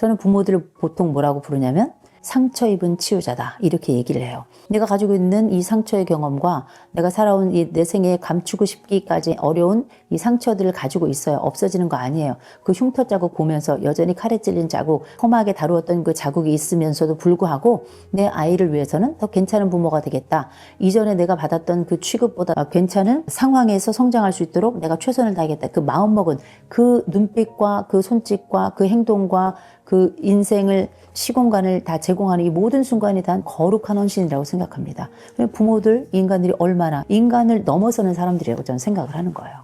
저는 부모들을 보통 뭐라고 부르냐면 상처 입은 치유자다 이렇게 얘기를 해요. 내가 가지고 있는 이 상처의 경험과 내가 살아온 이 내 생에 감추고 싶기까지 어려운 이 상처들을 가지고 있어요. 없어지는 거 아니에요. 그 흉터 자국 보면서 여전히 칼에 찔린 자국, 험하게 다루었던 그 자국이 있으면서도 불구하고 내 아이를 위해서는 더 괜찮은 부모가 되겠다. 이전에 내가 받았던 그 취급보다 괜찮은 상황에서 성장할 수 있도록 내가 최선을 다하겠다. 그 마음먹은 그 눈빛과 그 손짓과 그 행동과 그 인생을 시공간을 다 제공하는 이 모든 순간이 다 거룩한 헌신이라고 생각합니다. 부모들, 인간들이 얼마나 인간을 넘어서는 사람들이라고 저는 생각을 하는 거예요.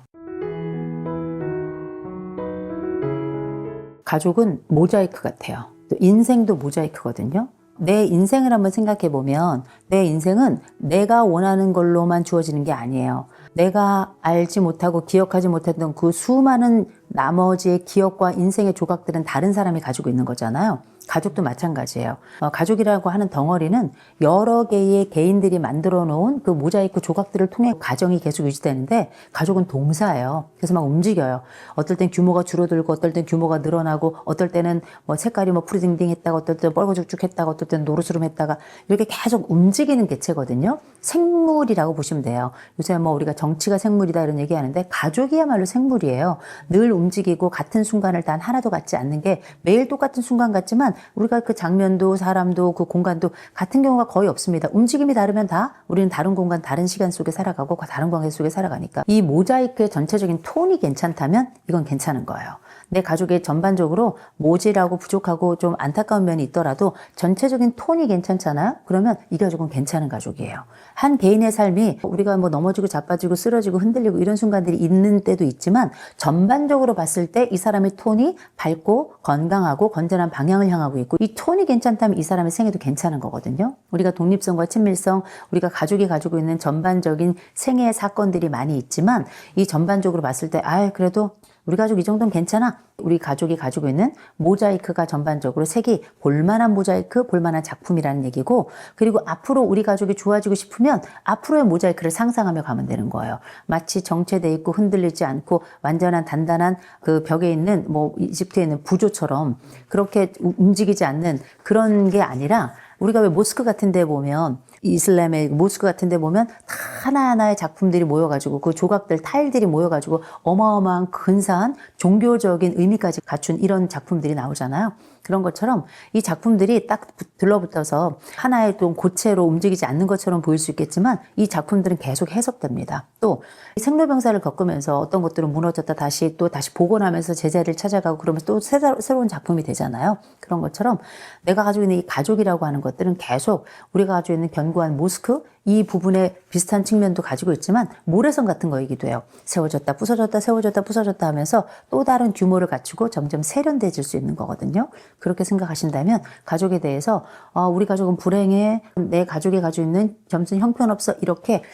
가족은 모자이크 같아요. 또 인생도 모자이크거든요. 내 인생을 한번 생각해 보면 내 인생은 내가 원하는 걸로만 주어지는 게 아니에요. 내가 알지 못하고 기억하지 못했던 그 수많은 나머지의 기억과 인생의 조각들은 다른 사람이 가지고 있는 거잖아요. 가족도 마찬가지예요. 가족이라고 하는 덩어리는 여러 개의 개인들이 만들어 놓은 그 모자이크 조각들을 통해 가정이 계속 유지되는데 가족은 동사예요. 그래서 막 움직여요. 어떨 땐 규모가 줄어들고 어떨 땐 규모가 늘어나고 어떨 때는 뭐 색깔이 뭐 푸르딩딩했다가 어떨 때는 뻘거죽죽했다가 어떨 때는 노르스름했다가 이렇게 계속 움직이는 개체거든요. 생물이라고 보시면 돼요. 요새 뭐 우리가 정치가 생물이다 이런 얘기하는데 가족이야말로 생물이에요. 늘 움직이고 같은 순간을 단 하나도 갖지 않는 게 매일 똑같은 순간 같지만 우리가 그 장면도 사람도 그 공간도 같은 경우가 거의 없습니다. 움직임이 다르면 다 우리는 다른 공간 다른 시간 속에 살아가고 다른 관계 속에 살아가니까 이 모자이크의 전체적인 톤이 괜찮다면 이건 괜찮은 거예요. 내 가족의 전반적으로 모질하고 부족하고 좀 안타까운 면이 있더라도 전체적인 톤이 괜찮잖아요. 그러면 이 가족은 괜찮은 가족이에요. 한 개인의 삶이 우리가 뭐 넘어지고 자빠지고 쓰러지고 흔들리고 이런 순간들이 있는 때도 있지만 전반적으로 봤을 때 이 사람의 톤이 밝고 건강하고 건전한 방향을 향하고 있고 이 톤이 괜찮다면 이 사람의 생애도 괜찮은 거거든요. 우리가 독립성과 친밀성, 우리가 가족이 가지고 있는 전반적인 생애의 사건들이 많이 있지만 이 전반적으로 봤을 때 그래도 우리 가족 이 정도는 괜찮아. 우리 가족이 가지고 있는 모자이크가 전반적으로 색이 볼만한 모자이크, 볼만한 작품이라는 얘기고 그리고 앞으로 우리 가족이 좋아지고 싶으면 앞으로의 모자이크를 상상하며 가면 되는 거예요. 마치 정체돼 있고 흔들리지 않고 완전한 단단한 그 벽에 있는 뭐 이집트에 있는 부조처럼 그렇게 움직이지 않는 그런 게 아니라 우리가 왜 모스크 같은 데 보면 이슬람의 모스크 같은 데 보면 다 하나하나의 작품들이 모여가지고 그 조각들, 타일들이 모여가지고 어마어마한 근사한 종교적인 의미까지 갖춘 이런 작품들이 나오잖아요. 그런 것처럼 이 작품들이 딱 들러붙어서 하나의 또 고체로 움직이지 않는 것처럼 보일 수 있겠지만 이 작품들은 계속 해석됩니다. 또 생로병사를 겪으면서 어떤 것들은 무너졌다 다시 복원하면서 제자리를 찾아가고 그러면서 또 새로운 작품이 되잖아요. 그런 것처럼 내가 가지고 있는 이 가족이라고 하는 것들은 계속 우리가 가지고 있는 견고한 모스크 이 부분에 비슷한 측면도 가지고 있지만 모래성 같은 거이기도 해요. 세워졌다 부서졌다 세워졌다 부서졌다 하면서 또 다른 규모를 갖추고 점점 세련돼질 수 있는 거거든요. 그렇게 생각하신다면 가족에 대해서 우리 가족은 불행해, 내 가족이 가지고 있는 점수는 형편없어 이렇게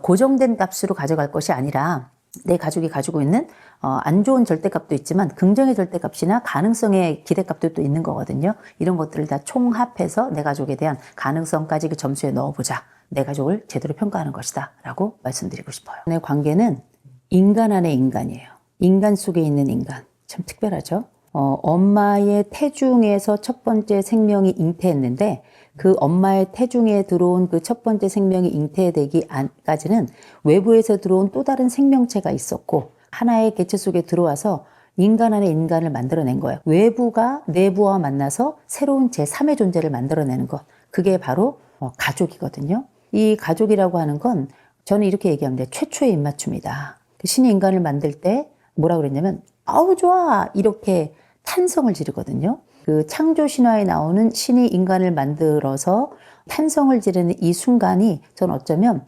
고정된 값으로 가져갈 것이 아니라 내 가족이 가지고 있는 안 좋은 절대값도 있지만 긍정의 절대값이나 가능성의 기대값도 또 있는 거거든요. 이런 것들을 다 총합해서 내 가족에 대한 가능성까지 그 점수에 넣어보자. 내 가족을 제대로 평가하는 것이다 라고 말씀드리고 싶어요. 내 관계는 인간 안에 인간이에요. 인간 속에 있는 인간. 참 특별하죠. 엄마의 태중에서 첫 번째 생명이 잉태했는데 그 엄마의 태중에 들어온 그 첫 번째 생명이 잉태되기까지는 외부에서 들어온 또 다른 생명체가 있었고 하나의 개체 속에 들어와서 인간 안에 인간을 만들어낸 거예요. 외부가 내부와 만나서 새로운 제3의 존재를 만들어내는 것. 그게 바로 가족이거든요. 이 가족이라고 하는 건 저는 이렇게 얘기합니다. 최초의 입맞춤이다. 신이 인간을 만들 때 뭐라 그랬냐면 아우 좋아 이렇게 탄성을 지르거든요. 그 창조 신화에 나오는 신이 인간을 만들어서 탄성을 지르는 이 순간이 전 어쩌면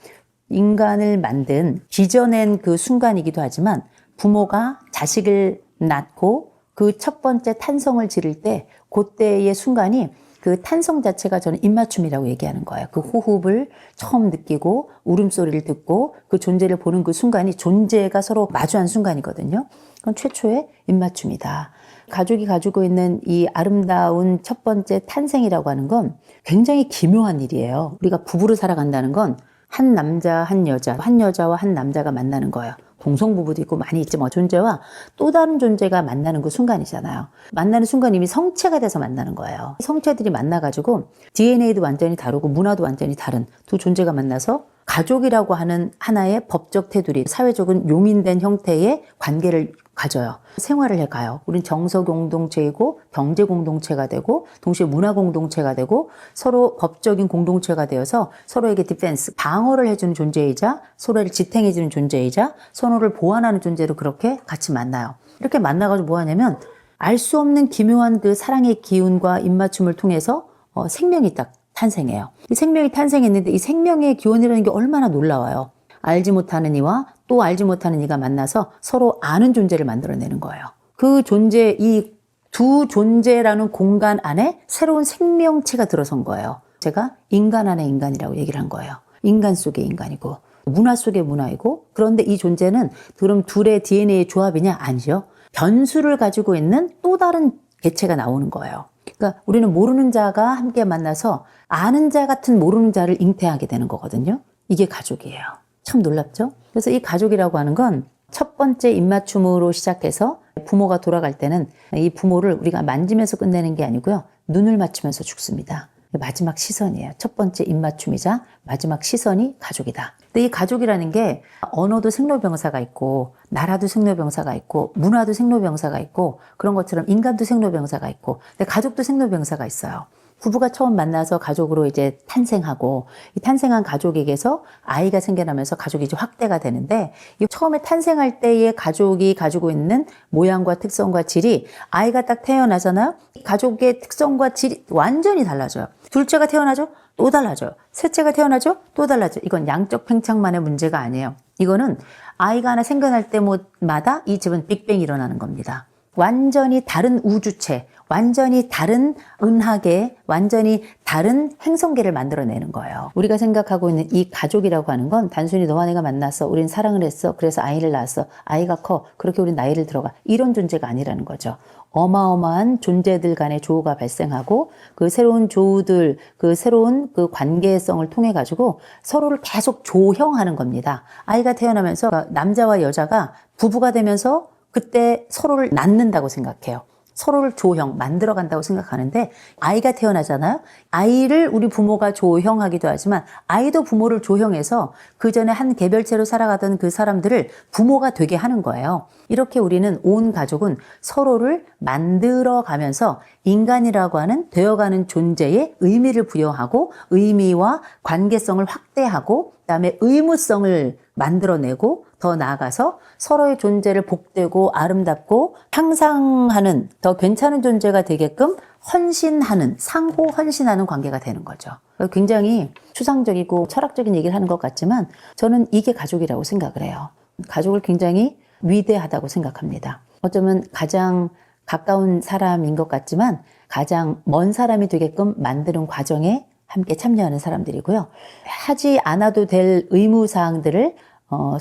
인간을 만든 빚어낸 그 순간이기도 하지만 부모가 자식을 낳고 그 첫 번째 탄성을 지를 때 그때의 순간이 그 탄성 자체가 저는 입맞춤이라고 얘기하는 거예요. 그 호흡을 처음 느끼고 울음소리를 듣고 그 존재를 보는 그 순간이 존재가 서로 마주한 순간이거든요. 그건 최초의 입맞춤이다. 가족이 가지고 있는 이 아름다운 첫 번째 탄생이라고 하는 건 굉장히 기묘한 일이에요. 우리가 부부로 살아간다는 건 한 남자, 한 여자와 한 남자가 만나는 거예요. 동성부부도 있고 많이 있지 뭐 존재와 또 다른 존재가 만나는 그 순간이잖아요. 만나는 순간 이미 성체가 돼서 만나는 거예요. 성체들이 만나가지고 DNA도 완전히 다르고 문화도 완전히 다른 두 존재가 만나서 가족이라고 하는 하나의 법적 테두리, 사회적인 용인된 형태의 관계를 가져요. 생활을 해가요. 우린 정서 공동체이고 경제 공동체가 되고 동시에 문화 공동체가 되고 서로 법적인 공동체가 되어서 서로에게 디펜스, 방어를 해주는 존재이자 서로를 지탱해주는 존재이자 서로를 보완하는 존재로 그렇게 같이 만나요. 이렇게 만나가지고 뭐 하냐면 알 수 없는 기묘한 그 사랑의 기운과 입맞춤을 통해서 생명이 딱 탄생해요. 이 생명이 탄생했는데 이 생명의 기원이라는 게 얼마나 놀라워요. 알지 못하는 이와 또 알지 못하는 이가 만나서 서로 아는 존재를 만들어내는 거예요. 그 존재, 이 두 존재라는 공간 안에 새로운 생명체가 들어선 거예요. 제가 인간 안에 인간이라고 얘기를 한 거예요. 인간 속의 인간이고 문화 속의 문화이고 그런데 이 존재는 그럼 둘의 DNA의 조합이냐? 아니죠. 변수를 가지고 있는 또 다른 개체가 나오는 거예요. 그러니까 우리는 모르는 자가 함께 만나서 아는 자 같은 모르는 자를 잉태하게 되는 거거든요. 이게 가족이에요. 참 놀랍죠? 그래서 이 가족이라고 하는 건 첫 번째 입맞춤으로 시작해서 부모가 돌아갈 때는 이 부모를 우리가 만지면서 끝내는 게 아니고요. 눈을 맞추면서 죽습니다. 마지막 시선이에요. 첫 번째 입맞춤이자 마지막 시선이 가족이다. 근데 이 가족이라는 게 언어도 생로병사가 있고 나라도 생로병사가 있고 문화도 생로병사가 있고 그런 것처럼 인간도 생로병사가 있고 근데 가족도 생로병사가 있어요. 부부가 처음 만나서 가족으로 이제 탄생하고 이 탄생한 가족에게서 아이가 생겨나면서 가족이 이제 확대가 되는데 이 처음에 탄생할 때의 가족이 가지고 있는 모양과 특성과 질이 아이가 딱 태어나잖아요. 가족의 특성과 질이 완전히 달라져요. 둘째가 태어나죠? 또 달라져요. 셋째가 태어나죠? 또 달라져요. 이건 양적 팽창만의 문제가 아니에요. 이거는 아이가 하나 생겨날 때마다 이 집은 빅뱅이 일어나는 겁니다. 완전히 다른 우주체, 완전히 다른 은하계, 완전히 다른 행성계를 만들어내는 거예요. 우리가 생각하고 있는 이 가족이라고 하는 건 단순히 너와 내가 만났어, 우린 사랑을 했어, 그래서 아이를 낳았어, 아이가 커, 그렇게 우린 나이를 들어가 이런 존재가 아니라는 거죠. 어마어마한 존재들 간의 조우가 발생하고 그 새로운 조우들, 그 새로운 그 관계성을 통해 가지고 서로를 계속 조형하는 겁니다. 아이가 태어나면서 남자와 여자가 부부가 되면서 그때 서로를 낳는다고 생각해요. 서로를 조형, 만들어간다고 생각하는데 아이가 태어나잖아요. 아이를 우리 부모가 조형하기도 하지만 아이도 부모를 조형해서 그 전에 한 개별체로 살아가던 그 사람들을 부모가 되게 하는 거예요. 이렇게 우리는 온 가족은 서로를 만들어가면서 인간이라고 하는 되어가는 존재에 의미를 부여하고 의미와 관계성을 확대하고 그다음에 의무성을 만들어내고 더 나아가서 서로의 존재를 복되고 아름답고 향상하는 더 괜찮은 존재가 되게끔 헌신하는, 상호 헌신하는 관계가 되는 거죠. 굉장히 추상적이고 철학적인 얘기를 하는 것 같지만 저는 이게 가족이라고 생각을 해요. 가족을 굉장히 위대하다고 생각합니다. 어쩌면 가장 가까운 사람인 것 같지만 가장 먼 사람이 되게끔 만드는 과정에 함께 참여하는 사람들이고요. 하지 않아도 될 의무사항들을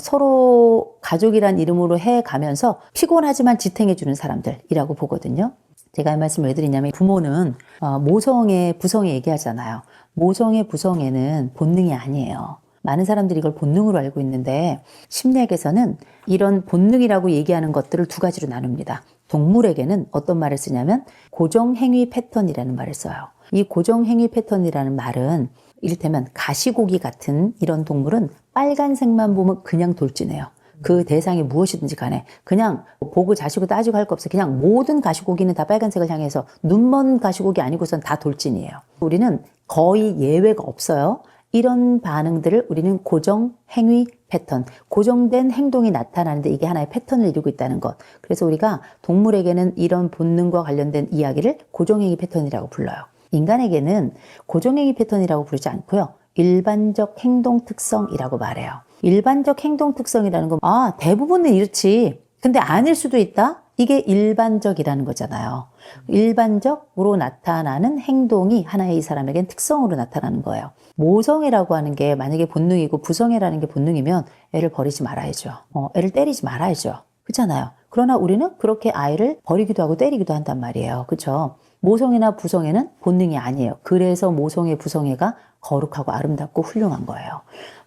서로 가족이란 이름으로 해가면서 피곤하지만 지탱해주는 사람들이라고 보거든요. 제가 이 말씀을 왜 드리냐면 부모는 모성애, 부성애 얘기하잖아요. 모성애, 부성애는 본능이 아니에요. 많은 사람들이 이걸 본능으로 알고 있는데 심리학에서는 이런 본능이라고 얘기하는 것들을 두 가지로 나눕니다. 동물에게는 어떤 말을 쓰냐면 고정행위 패턴이라는 말을 써요. 이 고정행위 패턴이라는 말은 이를테면 가시고기 같은 이런 동물은 빨간색만 보면 그냥 돌진해요. 그 대상이 무엇이든지 간에 그냥 보고 자시고 따지고 할 거 없어요. 그냥 모든 가시고기는 다 빨간색을 향해서 눈먼 가시고기 아니고선 다 돌진이에요. 우리는 거의 예외가 없어요. 이런 반응들을 우리는 고정행위 패턴, 고정된 행동이 나타나는데 이게 하나의 패턴을 이루고 있다는 것. 그래서 우리가 동물에게는 이런 본능과 관련된 이야기를 고정행위 패턴이라고 불러요. 인간에게는 고정행위 패턴이라고 부르지 않고요. 일반적 행동 특성이라고 말해요. 일반적 행동 특성이라는 건 대부분은 이렇지. 근데 아닐 수도 있다? 이게 일반적이라는 거잖아요. 일반적으로 나타나는 행동이 하나의 이 사람에겐 특성으로 나타나는 거예요. 모성애라고 하는 게 만약에 본능이고 부성애라는 게 본능이면 애를 버리지 말아야죠. 애를 때리지 말아야죠. 그렇잖아요. 그러나 우리는 그렇게 아이를 버리기도 하고 때리기도 한단 말이에요. 그렇죠? 모성애나 부성애는 본능이 아니에요. 그래서 모성애, 부성애가 거룩하고 아름답고 훌륭한 거예요.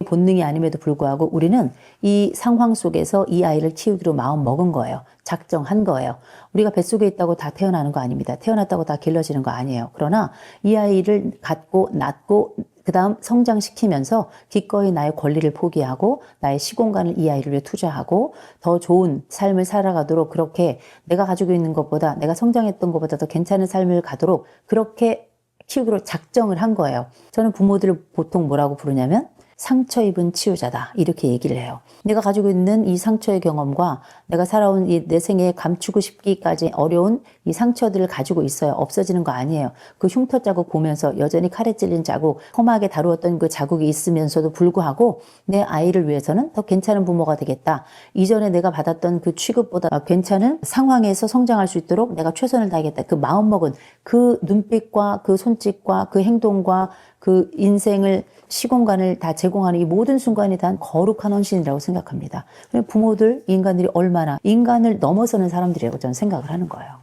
본능이 아님에도 불구하고 우리는 이 상황 속에서 이 아이를 키우기로 마음 먹은 거예요. 작정한 거예요. 우리가 뱃속에 있다고 다 태어나는 거 아닙니다. 태어났다고 다 길러지는 거 아니에요. 그러나 이 아이를 갖고 낳고 그 다음 성장시키면서 기꺼이 나의 권리를 포기하고 나의 시공간을 이 아이를 위해 투자하고 더 좋은 삶을 살아가도록 그렇게 내가 가지고 있는 것보다 내가 성장했던 것보다 더 괜찮은 삶을 가도록 그렇게 키우기로 작정을 한 거예요. 저는 부모들을 보통 뭐라고 부르냐면 상처 입은 치유자다 이렇게 얘기를 해요. 내가 가지고 있는 이 상처의 경험과 내가 살아온 이 내 생에 감추고 싶기까지 어려운 이 상처들을 가지고 있어요. 없어지는 거 아니에요. 그 흉터 자국 보면서 여전히 칼에 찔린 자국, 험하게 다루었던 그 자국이 있으면서도 불구하고 내 아이를 위해서는 더 괜찮은 부모가 되겠다. 이전에 내가 받았던 그 취급보다 괜찮은 상황에서 성장할 수 있도록 내가 최선을 다하겠다. 그 마음먹은 그 눈빛과 그 손짓과 그 행동과 그 인생을 시공간을 다 제공하는 이 모든 순간에 대한 거룩한 헌신이라고 생각합니다. 부모들, 인간들이 얼마나 인간을 넘어서는 사람들이라고 저는 생각을 하는 거예요.